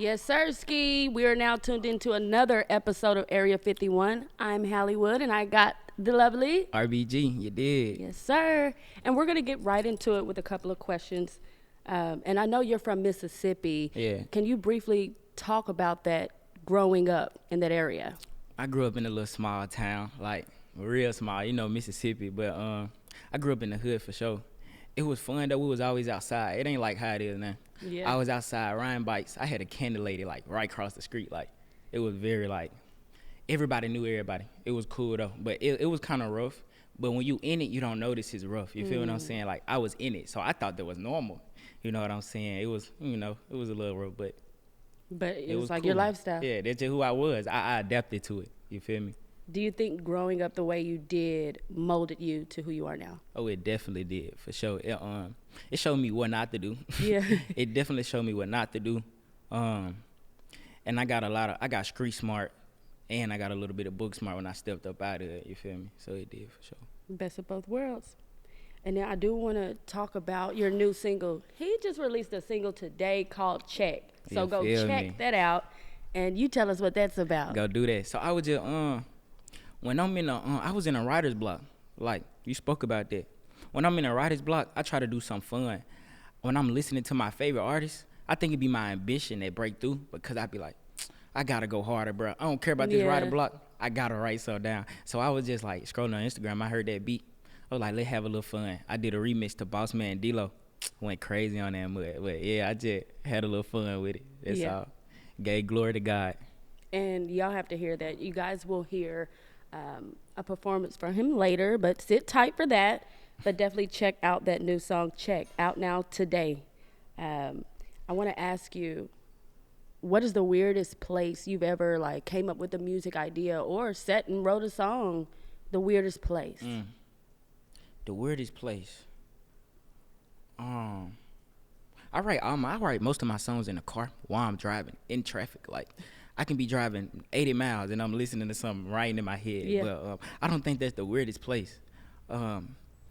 Yes, sir, Ski. We are now tuned into another episode of Area 51. I'm Hollywood, and I got the lovely RBG, you did. Yes, sir. And we're going to get right into it with a couple of questions. And I know you're from Mississippi. Yeah. Can you briefly talk about that growing up in that area? I grew up in a little small town, like real small, Mississippi. But I grew up in the hood for sure. It was fun though. We was always outside. It ain't like how it is now. Yeah. I was outside riding bikes. I had a candy lady like right across the street. Like it was very like everybody knew everybody. It was cool though, but it was kind of rough. But when you in it, you don't notice it's rough. You feel what I'm saying? Like I was in it, so I thought that was normal. You know what I'm saying? It was, it was a little rough, but it was like cool. your lifestyle. Yeah, that's just who I was. I adapted to it. You feel me? Do you think growing up the way you did molded you to who you are now? Oh, it definitely did, for sure. It showed me what not to do. Yeah. It definitely showed me what not to do. And I got street smart, and I got a little bit of book smart when I stepped up out of it. You feel me? So it did, for sure. Best of both worlds. And now I do want to talk about your new single. He just released a single today called Check. So go check that out, and you tell us what that's about. Go do that. So I was just when I'm in I was in a writer's block. Like you spoke about that. When I'm in a writer's block, I try to do something fun. When I'm listening to my favorite artists, I think it'd be my ambition that break through, because I'd be like, I gotta go harder, bro. I don't care about this writer block. I gotta write something down. So I was just like scrolling on Instagram. I heard that beat. I was like, let's have a little fun. I did a remix to Boss Man D-Lo. Went crazy on that mud. But yeah, I just had a little fun with it. That's all. Gave glory to God. And y'all have to hear that. You guys will hear a performance from him later, but sit tight for that. But definitely check out that new song, Check, out now today. I want to ask you, what is the weirdest place you've ever like came up with a music idea or sat and wrote a song? The weirdest place. The weirdest place. I write most of my songs in the car while I'm driving in traffic. Like I can be driving 80 miles and I'm listening to something right in my head. Yeah. But I don't think that's the weirdest place.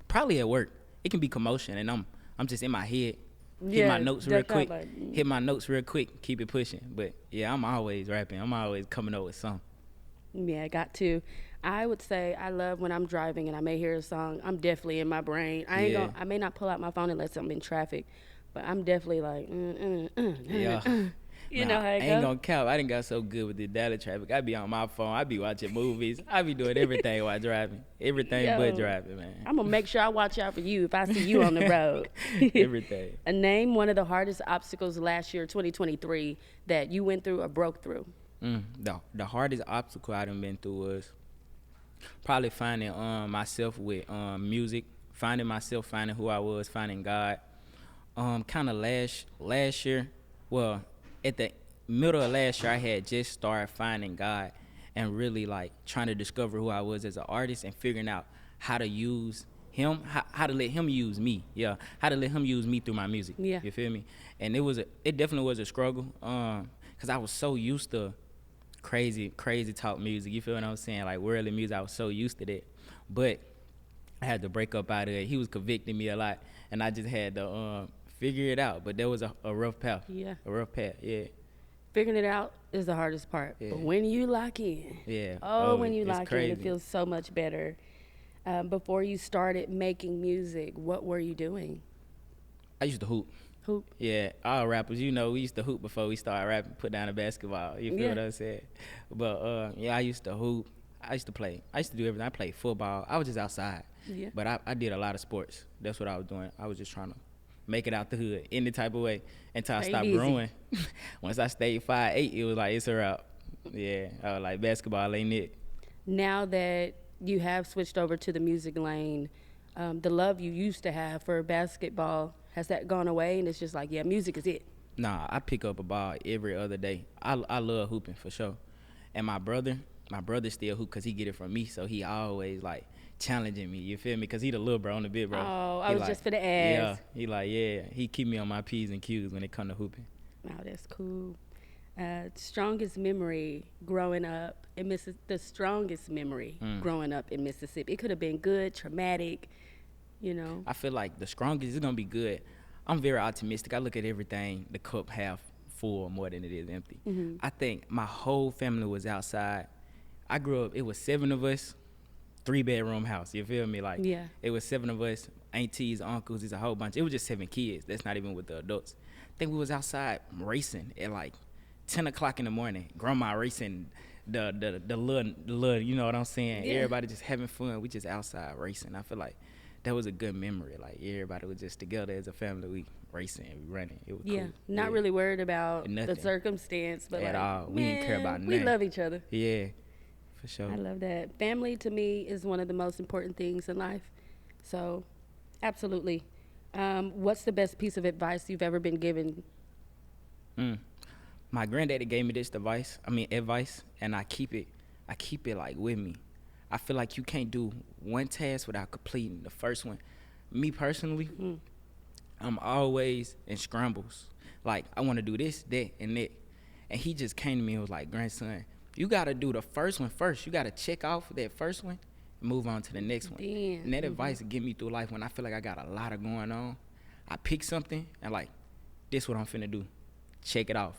Probably at work. It can be commotion and I'm just in my head. Hit my notes real quick. Hit my notes real quick. Keep it pushing. But yeah, I'm always rapping. I'm always coming up with something. Yeah, I got to. I would say I love when I'm driving and I may hear a song. I'm definitely in my brain. I may not pull out my phone unless I'm in traffic, but I'm definitely like, Yeah. You know how it I ain't gonna cap. I done got so good with the Dallas traffic. I be on my phone. I be watching movies. I be doing everything while driving. Everything but driving, man. I'm gonna make sure I watch out for you if I see you on the road. Everything. Name one of the hardest obstacles last year, 2023, that you went through or broke through. The hardest obstacle I done been through was probably finding myself with music, finding myself, finding who I was, finding God. Kind of last year, well, at the middle of last year, I had just started finding God and really like trying to discover who I was as an artist and figuring out how to use him, how to let him use me. Yeah, how to let him use me through my music. Yeah. You feel me? And it definitely was a struggle, cause I was so used to crazy talk music. You feel what I'm saying? Like worldly music, I was so used to that. But I had to break up out of it. He was convicting me a lot, and I just had to figure it out. But there was a rough path. Yeah. A rough path, yeah. Figuring it out is the hardest part. Yeah. But when you lock in. Yeah. When you lock crazy. in, it feels so much better. Before you started making music, what were you doing? I used to hoop. Hoop? Yeah, all rappers, we used to hoop before we started rapping, put down a basketball. You feel what I'm saying? But, I used to hoop. I used to play. I used to do everything. I played football. I was just outside. Yeah. But I did a lot of sports. That's what I was doing. I was just trying to make it out the hood any type of way until I stopped growing. Once I stayed 5'8", it was like, it's a wrap. Yeah, I was like, basketball ain't it. Now that you have switched over to the music lane, the love you used to have for basketball, has that gone away and it's just like, yeah, music is it? Nah, I pick up a ball every other day. I love hooping for sure. And my brother still hoop because he get it from me, so he always like challenging me, you feel me? Because he the little bro on the big bro. Oh, I was just for the ass. Yeah, he keep me on my P's and Q's when it come to hooping. Wow, that's cool. Strongest memory growing up in the strongest memory growing up in Mississippi. It could have been good, traumatic, you know. I feel like the strongest is gonna be good. I'm very optimistic. I look at everything the cup half full more than it is empty. I think my whole family was outside. I grew up, it was 7 of us, 3-bedroom house. You feel me? Like, Yeah. it was 7 of us, aunties, uncles, it's a whole bunch. It was just 7 kids. That's not even with the adults. I think we was outside racing at like 10 o'clock in the morning. Grandma racing the little, you know what I'm saying? Yeah. Everybody just having fun. We just outside racing. I feel like that was a good memory. Like, everybody was just together as a family. We racing, we running. It was cool. Not really worried about the Nothing. circumstance, but At like, all. We didn't care about we nothing. love each other. Yeah, for sure. I love that. Family to me is one of the most important things in life. So, absolutely. What's the best piece of advice you've ever been given? My granddaddy gave me this advice, and I keep it like with me. I feel like you can't do one task without completing the first one. Me personally, I'm always in scrambles. Like, I want to do this, that, and that. And he just came to me and was like, grandson, you got to do the first one first. You got to check off that first one and move on to the next one. Damn. And that advice will get me through life when I feel like I got a lot of going on. I pick something and like, this what I'm finna do. Check it off.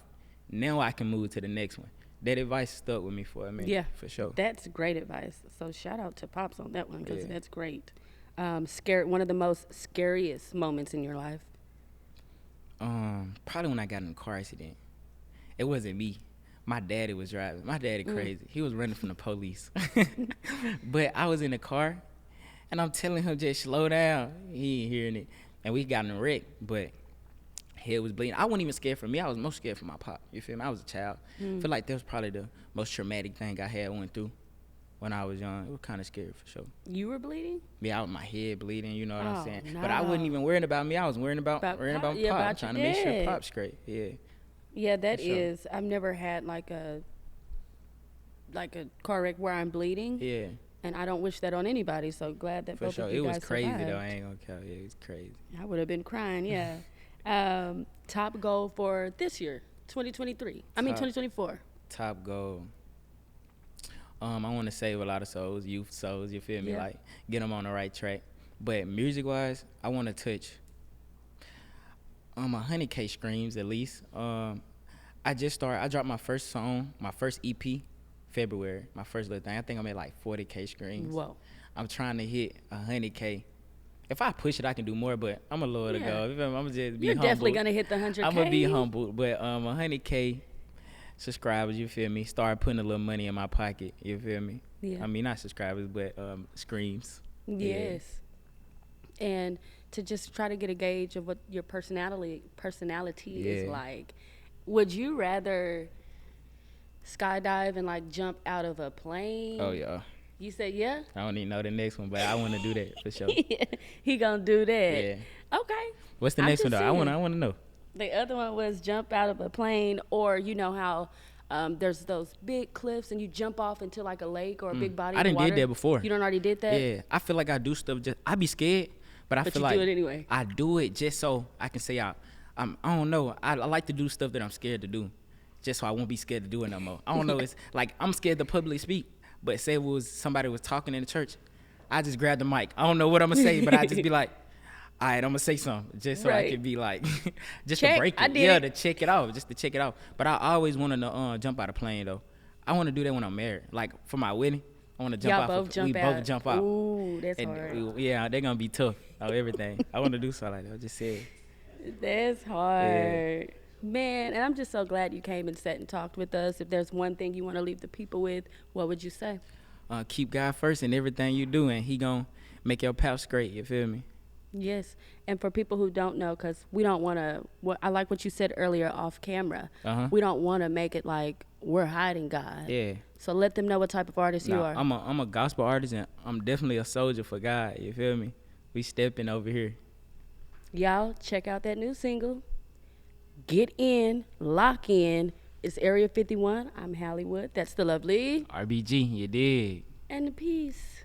Now I can move to the next one. That advice stuck with me for a minute. Yeah, for sure. That's great advice. So shout out to Pops on that one because Yeah. that's great. One of the most scariest moments in your life. Probably when I got in a car accident. It wasn't me. My daddy was driving. My daddy crazy. He was running from the police. But I was in the car, and I'm telling him just slow down. He ain't hearing it. And we got in a wreck, but head was bleeding. I wasn't even scared for me. I was most scared for my pop. You feel me? I was a child. I feel like that was probably the most traumatic thing I had went through when I was young. It was kind of scary for sure. You were bleeding? Yeah, my head bleeding, you know what I'm Oh, saying? But I wasn't no. even worrying about me. I was worrying about About Pop. Pop. Yeah, about Trying your to make sure dad. Pop's straight. Yeah. Yeah, that For sure. is. I've never had like a car wreck where I'm bleeding, Yeah. and I don't wish that on anybody. So glad that For both sure. of you It was guys crazy survived. though. I ain't gonna count. Yeah, it was crazy. I would have been crying. Yeah. Top goal for this year, 2023. I mean Top. 2024. Top goal. I want to save a lot of souls, youth souls. You feel me? Yeah. Like, get them on the right track. But music wise, I want to touch 100K streams at least. I dropped my first song, my first EP, February. My first little thing. I think I'm at like 40K streams. Whoa. I'm trying to hit 100K. If I push it, I can do more, but I'm a little to Yeah. go. You feel me? I'm just be You're humble. definitely gonna hit the 100K. I'm gonna be humble, but 100K subscribers. You feel me? Start putting a little money in my pocket. You feel me? Yeah. I mean, not subscribers, but streams. Yes. And to just try to get a gauge of what your personality is Yeah. like. Would you rather skydive and like jump out of a plane? Oh yeah. You said yeah? I don't even know the next one, but I want to do that for sure. He gonna do that. Yeah. Okay. What's the I'm next one just though? saying. I want to know. The other one was jump out of a plane, or you know how there's those big cliffs and you jump off into like a lake or a big body I of done water. did that before. You done already did that? Yeah, I feel like I do stuff I be scared, but I But feel you like do it anyway. I do it just so I can say I don't know. I like to do stuff that I'm scared to do, just so I won't be scared to do it no more. I don't know. It's like I'm scared to publicly speak, but say it was somebody was talking in the church, I just grab the mic. I don't know what I'm gonna say, but I just be like, all right, I'm gonna say something just so Right. I can be like, just Check, to break it. I did Yeah, it. to check it out, just to check it out. But I always wanted to jump out of plane though. I want to do that when I'm married. Like for my wedding, I want to jump Y'all out. both jump we out. both jump out. Ooh, that's And hard. yeah, they're gonna be tough on everything. I want to do something like that. I just said. That's hard. Man, and I'm just so glad you came and sat and talked with us. If there's one thing you want to leave the people with, what would you say? Keep God first in everything you do, and He gonna make your path straight. You feel me? Yes. And for people who don't know, because we don't want to, I like what you said earlier off camera. We don't want to make it like we're hiding God. Yeah. So let them know what type of artist you are. I'm a gospel artist, and I'm definitely a soldier for God. You feel me? We stepping over here. Y'all check out that new single. Get in, lock in. It's Area 51. I'm Hollywood. That's the lovely. RBG, you dig? And the peace.